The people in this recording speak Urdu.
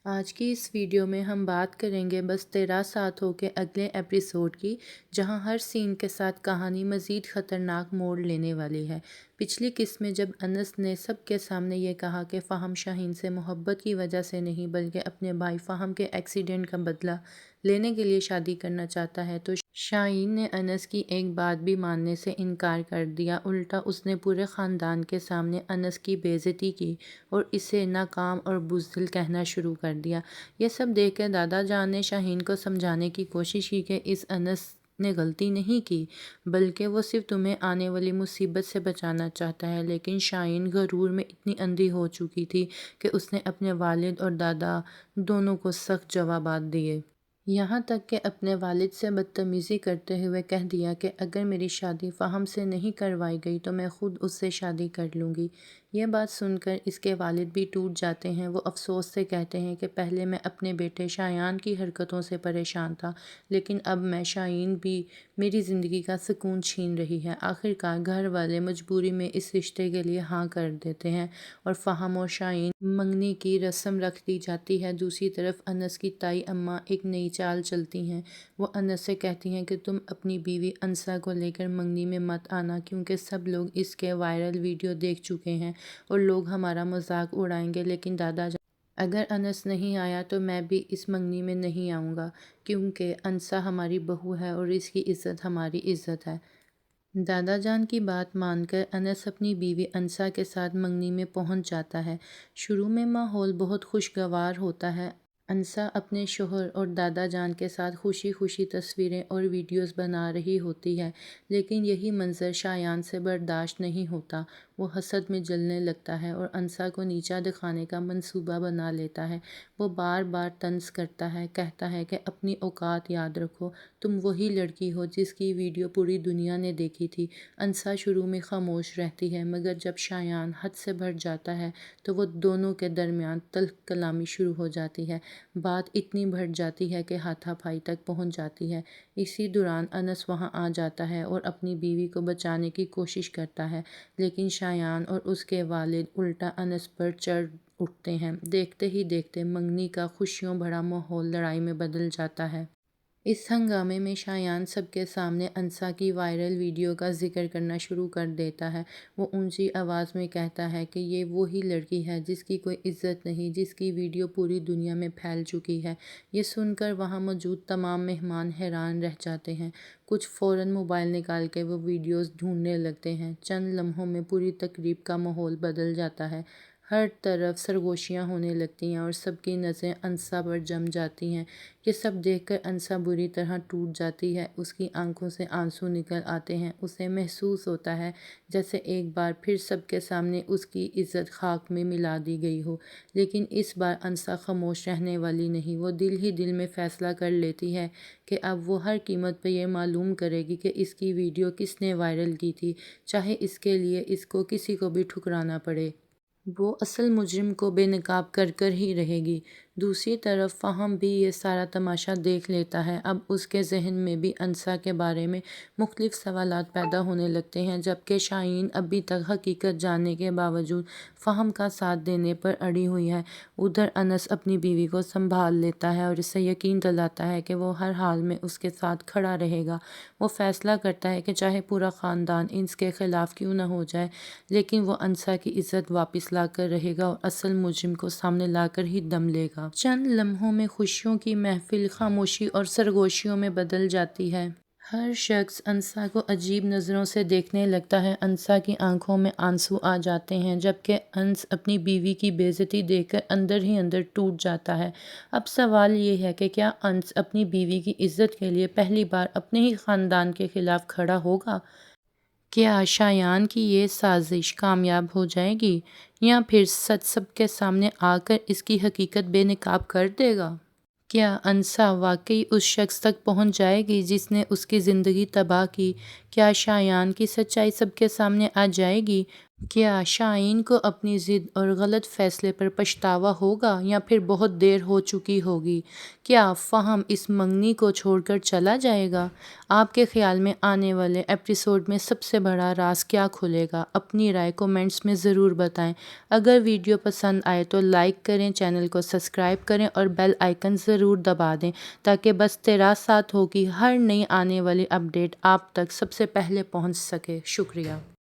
آج کی اس ویڈیو میں ہم بات کریں گے بس تیرا ساتھ ہو کے اگلے ایپیسوڈ کی، جہاں ہر سین کے ساتھ کہانی مزید خطرناک موڑ لینے والی ہے۔ پچھلی قسط میں جب انس نے سب کے سامنے یہ کہا کہ فہم شاہین سے محبت کی وجہ سے نہیں بلکہ اپنے بھائی فہم کے ایکسیڈنٹ کا بدلہ لینے کے لیے شادی کرنا چاہتا ہے، تو شاہین نے انس کی ایک بات بھی ماننے سے انکار کر دیا۔ الٹا اس نے پورے خاندان کے سامنے انس کی بے عزتی کی اور اسے ناکام اور بزدل کہنا شروع کر دیا۔ یہ سب دیکھ کر دادا جان نے شاہین کو سمجھانے کی کوشش کی کہ اس انس نے غلطی نہیں کی، بلکہ وہ صرف تمہیں آنے والی مصیبت سے بچانا چاہتا ہے، لیکن شاہین غرور میں اتنی اندھی ہو چکی تھی کہ اس نے اپنے والد اور دادا دونوں کو سخت جوابات دیے۔ یہاں تک کہ اپنے والد سے بدتمیزی کرتے ہوئے کہہ دیا کہ اگر میری شادی فہم سے نہیں کروائی گئی تو میں خود اس سے شادی کر لوں گی۔ یہ بات سن کر اس کے والد بھی ٹوٹ جاتے ہیں۔ وہ افسوس سے کہتے ہیں کہ پہلے میں اپنے بیٹے شایان کی حرکتوں سے پریشان تھا، لیکن اب میں شاہین بھی میری زندگی کا سکون چھین رہی ہے۔ آخرکار گھر والے مجبوری میں اس رشتے کے لیے ہاں کر دیتے ہیں اور فہم اور شاہین منگنی کی رسم رکھ دی جاتی ہے۔ دوسری طرف انس کی تائی اماں ایک نئی چال چلتی ہیں۔ وہ انس سے کہتی ہیں کہ تم اپنی بیوی انسا کو لے کر منگنی میں مت آنا، کیونکہ سب لوگ اس کے وائرل ویڈیو دیکھ چکے ہیں اور لوگ ہمارا مذاق اڑائیں گے۔ لیکن دادا جان، اگر انس نہیں آیا تو میں بھی اس منگنی میں نہیں آؤں گا، کیونکہ انسا ہماری بہو ہے اور اس کی عزت ہماری عزت ہے۔ دادا جان کی بات مان کر انس اپنی بیوی انسا کے ساتھ منگنی میں پہنچ جاتا ہے۔ شروع میں ماحول بہت خوشگوار ہوتا ہے۔ انسا اپنے شوہر اور دادا جان کے ساتھ خوشی خوشی تصویریں اور ویڈیوز بنا رہی ہوتی ہے، لیکن یہی منظر شایان سے برداشت نہیں ہوتا۔ وہ حسد میں جلنے لگتا ہے اور انسا کو نیچا دکھانے کا منصوبہ بنا لیتا ہے۔ وہ بار بار طنز کرتا ہے، کہتا ہے کہ اپنی اوقات یاد رکھو، تم وہی لڑکی ہو جس کی ویڈیو پوری دنیا نے دیکھی تھی۔ انسا شروع میں خاموش رہتی ہے، مگر جب شایان حد سے بڑھ جاتا ہے تو وہ دونوں کے درمیان تلخ کلامی شروع ہو جاتی ہے۔ بات اتنی بڑھ جاتی ہے کہ ہاتھا پائی تک پہنچ جاتی ہے۔ اسی دوران انس وہاں آ جاتا ہے اور اپنی بیوی کو بچانے کی کوشش کرتا ہے، لیکن شایان اور اس کے والد الٹا انس پر چڑھ اٹھتے ہیں۔ دیکھتے ہی دیکھتے منگنی کا خوشیوں بھرا ماحول لڑائی میں بدل جاتا ہے۔ اس ہنگامے میں شایان سب کے سامنے انسا کی وائرل ویڈیو کا ذکر کرنا شروع کر دیتا ہے۔ وہ اونچی آواز میں کہتا ہے کہ یہ وہی لڑکی ہے جس کی کوئی عزت نہیں، جس کی ویڈیو پوری دنیا میں پھیل چکی ہے۔ یہ سن کر وہاں موجود تمام مہمان حیران رہ جاتے ہیں۔ کچھ فوراً موبائل نکال کے وہ ویڈیوز ڈھونڈنے لگتے ہیں۔ چند لمحوں میں پوری تقریب کا ماحول بدل جاتا ہے۔ ہر طرف سرگوشیاں ہونے لگتی ہیں اور سب کی نظریں انسا پر جم جاتی ہیں۔ یہ سب دیکھ کر انسا بری طرح ٹوٹ جاتی ہے۔ اس کی آنکھوں سے آنسو نکل آتے ہیں۔ اسے محسوس ہوتا ہے جیسے ایک بار پھر سب کے سامنے اس کی عزت خاک میں ملا دی گئی ہو۔ لیکن اس بار انسا خاموش رہنے والی نہیں۔ وہ دل ہی دل میں فیصلہ کر لیتی ہے کہ اب وہ ہر قیمت پر یہ معلوم کرے گی کہ اس کی ویڈیو کس نے وائرل کی تھی، چاہے اس کے لیے اس کو کسی کو بھی ٹھکرانا پڑے۔ وہ اصل مجرم کو بے نقاب کر کر ہی رہے گی۔ دوسری طرف فہم بھی یہ سارا تماشا دیکھ لیتا ہے۔ اب اس کے ذہن میں بھی انسا کے بارے میں مختلف سوالات پیدا ہونے لگتے ہیں، جبکہ شاہین ابھی تک حقیقت جاننے کے باوجود فہم کا ساتھ دینے پر اڑی ہوئی ہے۔ ادھر انس اپنی بیوی کو سنبھال لیتا ہے اور اسے یقین دلاتا ہے کہ وہ ہر حال میں اس کے ساتھ کھڑا رہے گا۔ وہ فیصلہ کرتا ہے کہ چاہے پورا خاندان اس کے خلاف کیوں نہ ہو جائے، لیکن وہ انسا کی عزت واپس لا کر رہے گا اور اصل مجرم کو سامنے لا کر ہی دم لے گا۔ چند لمحوں میں خوشیوں کی محفل خاموشی اور سرگوشیوں میں بدل جاتی ہے۔ ہر شخص انسا کو عجیب نظروں سے دیکھنے لگتا ہے۔ انسا کی آنکھوں میں آنسو آ جاتے ہیں، جبکہ انس اپنی بیوی کی بے عزتی دیکھ کر اندر ہی اندر ٹوٹ جاتا ہے۔ اب سوال یہ ہے کہ کیا انس اپنی بیوی کی عزت کے لیے پہلی بار اپنے ہی خاندان کے خلاف کھڑا ہوگا؟ کیا شایان کی یہ سازش کامیاب ہو جائے گی، یا پھر سچ سب کے سامنے آ کر اس کی حقیقت بے نقاب کر دے گا؟ کیا انسا واقعی اس شخص تک پہنچ جائے گی جس نے اس کی زندگی تباہ کی؟ کیا شایان کی سچائی سب کے سامنے آ جائے گی؟ کیا شاہین کو اپنی ضد اور غلط فیصلے پر پچھتاوا ہوگا یا پھر بہت دیر ہو چکی ہوگی؟ کیا فہم اس منگنی کو چھوڑ کر چلا جائے گا؟ آپ کے خیال میں آنے والے ایپیسوڈ میں سب سے بڑا راز کیا کھلے گا؟ اپنی رائے کومنٹس میں ضرور بتائیں۔ اگر ویڈیو پسند آئے تو لائک کریں، چینل کو سبسکرائب کریں اور بیل آئیکن ضرور دبا دیں تاکہ بس تیرا ساتھ ہو کی ہر نئی آنے والی اپڈیٹ آپ تک سب سے پہلے پہنچ سکے۔ شکریہ۔